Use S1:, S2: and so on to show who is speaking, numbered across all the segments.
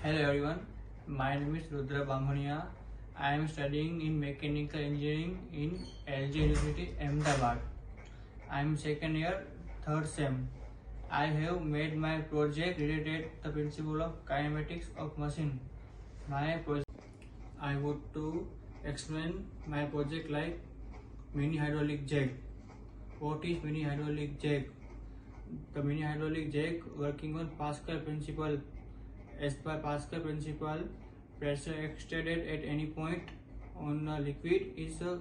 S1: Hello everyone, my name is Rudra. I am studying in mechanical engineering in LG University, Ahmedabad. I am second year, third sem. I have made my project related to the principle of kinematics of machine. I would to explain my project like mini hydraulic jack. What is mini hydraulic jack? The mini hydraulic jack working on Pascal principle. As per Pascal principle, pressure extended at any point on a liquid is a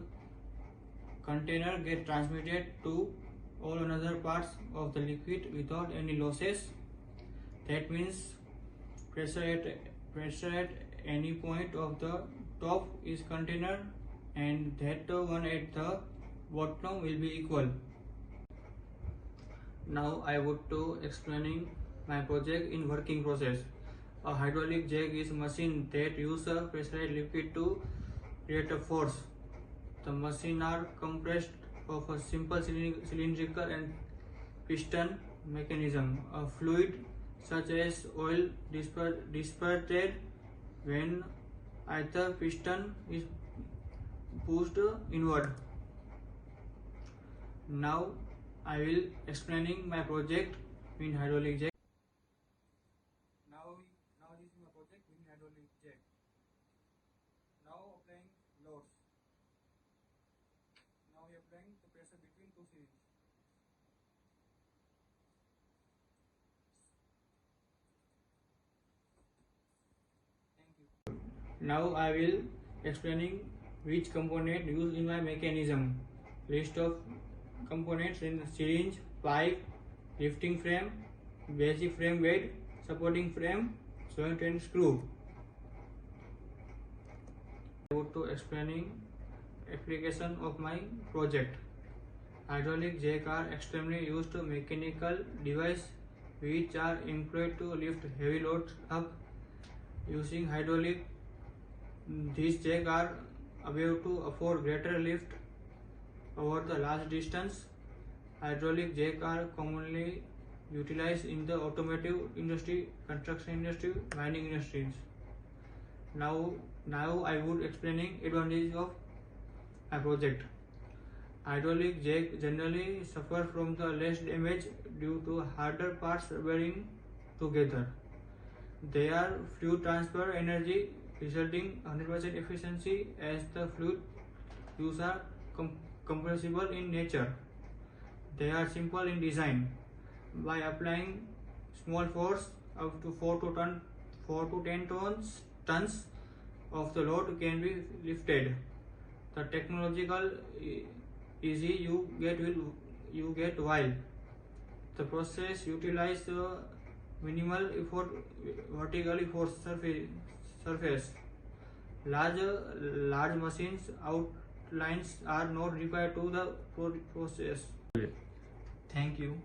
S1: container get transmitted to all another parts of the liquid without any losses. That means pressure at any point of the top is container and that one at the bottom will be equal. Now I would to explaining my project in working process. A hydraulic jack is a machine that uses a pressurized liquid to create a force. The machine are compressed of a simple cylindrical and piston mechanism. A fluid such as oil dispersed when either piston is pushed inward. Now I will explaining my project in hydraulic jack. Now this is my project in hydraulic jack. Now applying loads. Now we are applying the pressure between two cylinders. Thank you. Now I will explaining which component used in my mechanism. List of components in syringe, pipe, lifting frame, basic frame bed, supporting frame, joint and screw. I would to explaining application of my project. Hydraulic jack are extremely used to mechanical device which are employed to lift heavy loads up using hydraulic. These jack are able to afford greater lift over the large distance. Hydraulic jack are commonly utilized in the automotive industry, construction industry, mining industries. Now I would explaining advantages of my project. Hydraulic jack generally suffer from the less damage due to harder parts wearing together. They are fluid transfer energy resulting 100% efficiency as the fluid use are compressible in nature. They are simple in design. By applying small force up to 4 to 10 tons of the load can be lifted. The technological easy you get while the process utilize minimal effort vertically for surface. Large machines outlines are not required to the process. Thank you.